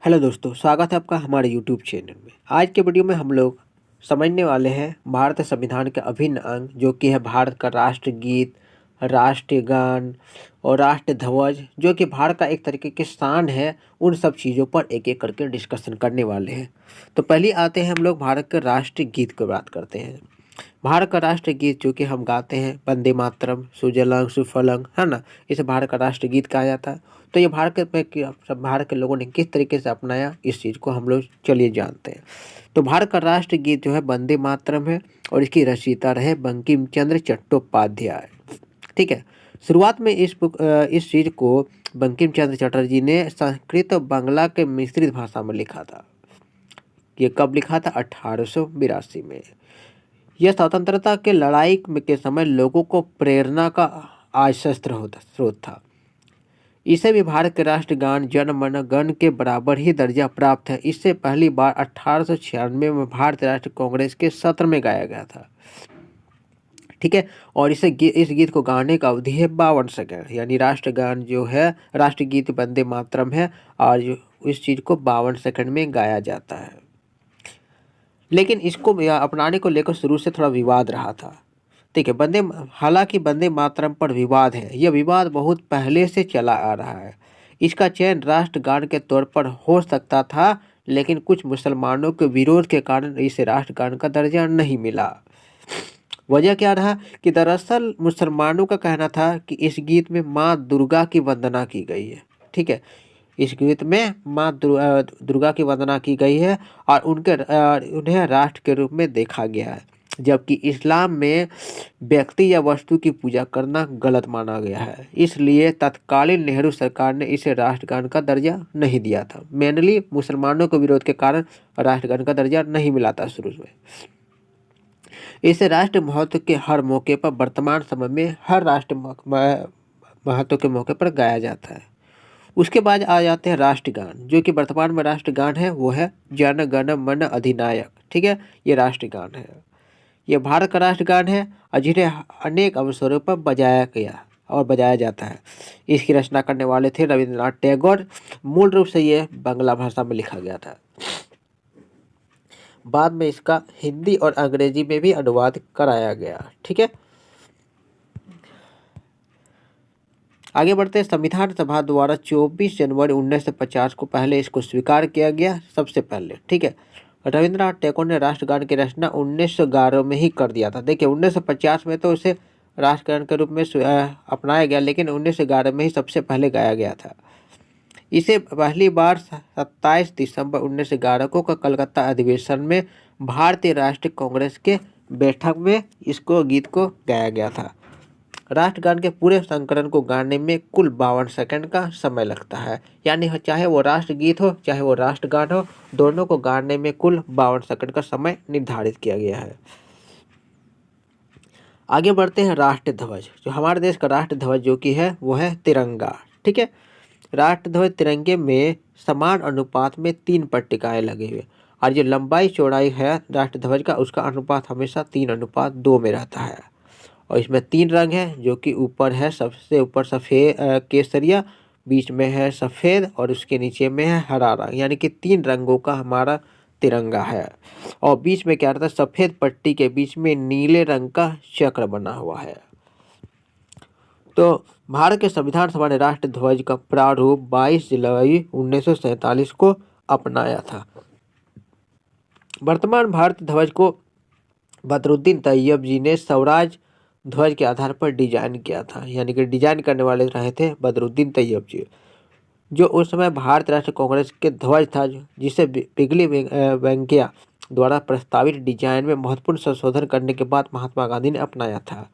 Hello दोस्तों, स्वागत है आपका हमारे यूट्यूब चैनल में। आज के वीडियो में हम लोग समझने वाले हैं भारतीय संविधान के अभिन्न अंग जो कि है भारत का राष्ट्रगीत, राष्ट्रीय गान और राष्ट्रीय ध्वज, जो कि भारत का एक तरीके की शान है। उन सब चीज़ों पर एक एक करके डिस्कशन करने वाले हैं। तो पहले आते हैं हम लोग भारत के राष्ट्रीय गीत की बात करते हैं। भारत का राष्ट्रीय गीत जो कि हम गाते हैं वंदे मातरम, सुजलांग सुफलांग, है ना। इसे भारत का राष्ट्रीय गीत कहा जाता है। तो ये भारत के लोगों ने किस तरीके से अपनाया, इस चीज़ को हम लोग चलिए जानते हैं। तो भारत का राष्ट्रीय गीत जो है वंदे मातरम है और इसकी रचयिता रहे बंकिम चंद्र चट्टोपाध्याय। ठीक है। शुरुआत में इस चीज़ को बंकिम चंद्र चटर्जी ने संस्कृत और बांग्ला के मिश्रित भाषा में लिखा था। ये कब लिखा था? 1882 में। यह स्वतंत्रता के लड़ाई के समय लोगों को प्रेरणा का स्रोत था। इसे भी भारत के राष्ट्रगान जन मन गण के बराबर ही दर्जा प्राप्त है। इससे पहली बार 1896 में भारतीय राष्ट्रीय कांग्रेस के सत्र में गाया गया था। ठीक है। और इस गीत को गाने का अवधि है 52 सेकंड। यानी राष्ट्रगान जो है, राष्ट्रीय गीत वंदे मातरम है और इस चीज़ को 52 सेकंड में गाया जाता है। लेकिन इसको अपनाने को लेकर शुरू से थोड़ा विवाद रहा था। ठीक है। हालांकि वंदे मातरम पर विवाद है। यह विवाद बहुत पहले से चला आ रहा है। इसका चयन राष्ट्रगान के तौर पर हो सकता था, लेकिन कुछ मुसलमानों के विरोध के कारण इसे राष्ट्रगान का दर्जा नहीं मिला। वजह क्या रहा कि दरअसल मुसलमानों का कहना था कि इस गीत में माँ दुर्गा की वंदना की गई है। ठीक है। इस गीत में माँ दुर्गा की वंदना की गई है और उन्हें राष्ट्र के रूप में देखा गया है, जबकि इस्लाम में व्यक्ति या वस्तु की पूजा करना गलत माना गया है। इसलिए तत्कालीन नेहरू सरकार ने इसे राष्ट्रगान का दर्जा नहीं दिया था। मेनली मुसलमानों के विरोध के कारण राष्ट्रगान का दर्जा नहीं मिला था शुरू में। इसे राष्ट्र महत्व के हर मौके पर, वर्तमान समय में हर राष्ट्र महत्व के मौके पर गाया जाता है। उसके बाद आ जाते हैं राष्ट्रगान, जो कि वर्तमान में राष्ट्रगान है वो है जन गण मन अधिनायक। ठीक है। ये राष्ट्रगान है। ये भारत का राष्ट्रगान है और जिन्हें अनेक अवसरों पर बजाया जाता है। इसकी रचना करने वाले थे रविंद्रनाथ टैगोर। मूल रूप से ये बांग्ला भाषा में लिखा गया था। बाद में इसका हिंदी और अंग्रेजी में भी अनुवाद कराया गया। ठीक है। आगे बढ़ते हैं। संविधान सभा द्वारा 24 जनवरी 1950 को पहले इसको स्वीकार किया गया, सबसे पहले। ठीक है। रविंद्रनाथ टैगोर ने राष्ट्रगान की रचना 1911 में ही कर दिया था। देखिए 1950 में तो इसे राष्ट्रगान के रूप में अपनाया गया, लेकिन 1911 में ही सबसे पहले गाया गया था। इसे पहली बार 27 दिसंबर 1911 को कलकत्ता अधिवेशन में भारतीय राष्ट्रीय कांग्रेस के बैठक में इसको गीत को गाया गया था। राष्ट्रगान के पूरे संकलन को गाने में कुल 52 सेकंड का समय लगता है। यानी चाहे वो राष्ट्रगीत हो चाहे वो राष्ट्रगान हो, दोनों को गाने में कुल 52 सेकंड का समय निर्धारित किया गया है। आगे बढ़ते हैं। राष्ट्रीय ध्वज, जो हमारे देश का राष्ट्रीय ध्वज जो कि है वो है तिरंगा। ठीक है। राष्ट्रीय ध्वज तिरंगे में समान अनुपात में 3 पट्टिकाएं लगी हुई, और जो लंबाई चौड़ाई है राष्ट्रीय ध्वज का, उसका अनुपात हमेशा 3:2 में रहता है। और इसमें 3 रंग हैं, जो कि ऊपर है, सबसे ऊपर सफ़ेद केसरिया, बीच में है सफ़ेद और उसके नीचे में है हरा रंग। यानी कि 3 रंगों का हमारा तिरंगा है। और बीच में क्या रहता है? सफ़ेद पट्टी के बीच में नीले रंग का चक्र बना हुआ है। तो भारत के संविधान सभा ने राष्ट्रीय ध्वज का प्रारूप 22 जुलाई 1947 को अपनाया था। वर्तमान भारतीय ध्वज को बदरुद्दीन तैयब जी ने स्वराज ध्वज के आधार पर डिजाइन किया था। यानी कि डिजाइन करने वाले रहे थे बदरुद्दीन तैयब जी, जो उस समय भारतीय राष्ट्रीय कांग्रेस के ध्वज था, जिसे पिगली वेंकैया द्वारा प्रस्तावित डिजाइन में महत्वपूर्ण संशोधन करने के बाद महात्मा गांधी ने अपनाया था।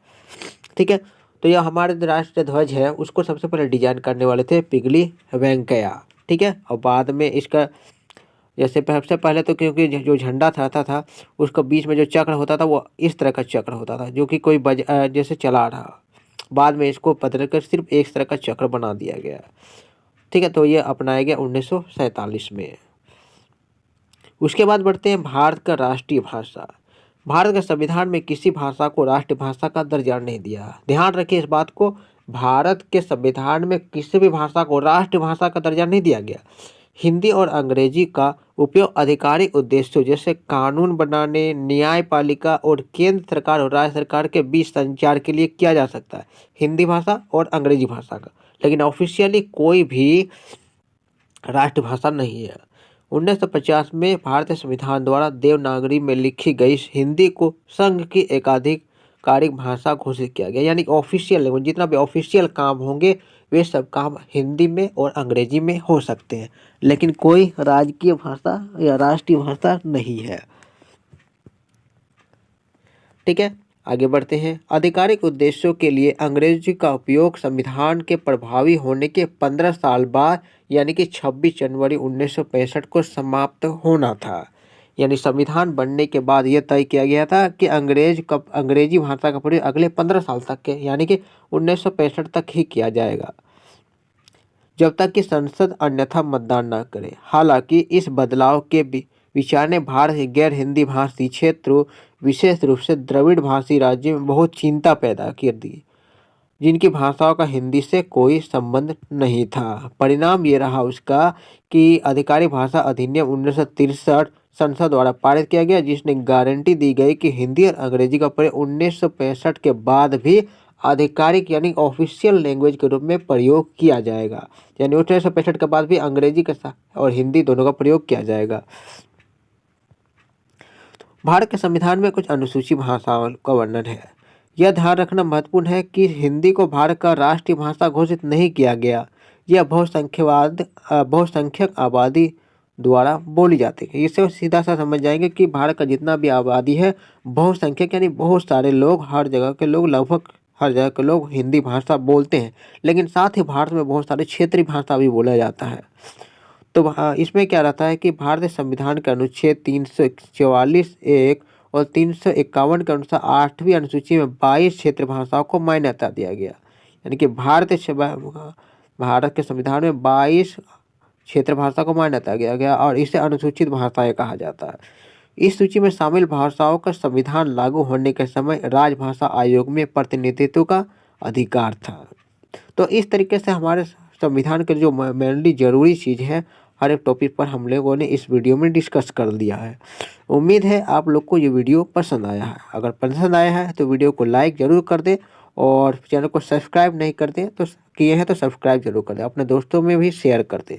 ठीक है। तो यह हमारे राष्ट्रीय ध्वज है, उसको सबसे पहले डिजाइन करने वाले थे पिगली वेंकैया। ठीक है। और बाद में इसका जैसे सबसे पहले तो क्योंकि जो झंडा था उसका बीच में जो चक्र होता था वो इस तरह का चक्र होता था, जो कि कोई जैसे चला रहा। बाद में इसको बदल कर सिर्फ एक तरह का चक्र बना दिया गया। ठीक है। तो ये अपनाया गया 1947 में। उसके बाद बढ़ते हैं भारत का राष्ट्रीय भाषा। भारत के संविधान में किसी भाषा को राष्ट्रभाषा का दर्जा नहीं दिया। ध्यान रखिए इस बात को, भारत के संविधान में किसी भी भाषा को राष्ट्रभाषा का दर्जा नहीं दिया गया। हिंदी और अंग्रेजी का उपयोग आधिकारिक उद्देश्यों जैसे कानून बनाने, न्यायपालिका और केंद्र सरकार और राज्य सरकार के बीच संचार के लिए किया जा सकता है, हिंदी भाषा और अंग्रेजी भाषा का। लेकिन ऑफिशियली कोई भी राष्ट्रभाषा नहीं है। 1950 में भारतीय संविधान द्वारा देवनागरी में लिखी गई हिंदी को संघ की एकाधिकारिक भाषा घोषित किया गया, यानी ऑफिशियल लैंग्वेज, जितना भी ऑफिशियल काम होंगे वे सब काम हिंदी में और अंग्रेजी में हो सकते हैं, लेकिन कोई राजकीय भाषा या राष्ट्रीय भाषा नहीं है। ठीक है, आगे बढ़ते हैं। आधिकारिक उद्देश्यों के लिए अंग्रेजी का उपयोग संविधान के प्रभावी होने के 15 साल बाद यानी कि 26 जनवरी 1965 को समाप्त होना था। यानी संविधान बनने के बाद यह तय किया गया था कि अंग्रेजी भाषा का प्रयोग अगले 15 साल तक के यानी कि 1965 तक ही किया जाएगा, जब तक कि संसद अन्यथा मतदान न करे। हालांकि इस बदलाव के विचार ने भारत के गैर हिंदी भाषी क्षेत्रों, विशेष रूप से द्रविड़ भाषी राज्यों में बहुत चिंता पैदा कर दी, जिनकी भाषाओं का हिंदी से कोई संबंध नहीं था। परिणाम ये रहा उसका कि आधिकारिक भाषा अधिनियम 1963 संसद द्वारा पारित किया गया, जिसने गारंटी दी गई कि हिंदी और अंग्रेजी का प्रयोग 1965 के बाद भी आधिकारिक यानी ऑफिशियल लैंग्वेज के रूप में प्रयोग किया जाएगा। यानी 1965 के बाद भी अंग्रेजी के साथ और हिंदी दोनों का प्रयोग किया जाएगा। भारत के संविधान में कुछ अनुसूची भाषाओं का वर्णन है। यह ध्यान रखना महत्वपूर्ण है कि हिंदी को भारत का राष्ट्रीय भाषा घोषित नहीं किया गया। यह बहुसंख्यक आबादी द्वारा बोली जाती है। इससे सीधा सा समझ जाएंगे कि भारत का जितना भी आबादी है बहुसंख्यक यानी बहुत सारे लोग, हर जगह के लोग, लगभग हर जगह के लोग हिंदी भाषा बोलते हैं। लेकिन साथ ही भारत में बहुत सारे क्षेत्रीय भाषा भी बोला जाता है। तो इसमें क्या रहता है कि भारतीय संविधान के अनुच्छेद 344(1) और 351 के अनुसार 8वीं अनुसूची में 22 क्षेत्रीय भाषाओं को मान्यता दिया गया। यानी कि भारत के संविधान में 22 क्षेत्रीय भाषा को मान्यता दिया गया और इसे अनुसूचित भाषाएं कहा जाता है। इस सूची में शामिल भाषाओं का संविधान लागू होने के समय राजभाषा आयोग में प्रतिनिधित्व का अधिकार था। तो इस तरीके से हमारे संविधान के जो मेनली जरूरी चीज़ है हर एक टॉपिक पर हम लोगों ने इस वीडियो में डिस्कस कर दिया है। उम्मीद है आप लोग को ये वीडियो पसंद आया है। अगर पसंद आया है तो वीडियो को लाइक ज़रूर कर दें और चैनल को सब्सक्राइब नहीं करते तो किए हैं तो सब्सक्राइब जरूर कर दें, अपने दोस्तों में भी शेयर कर दें।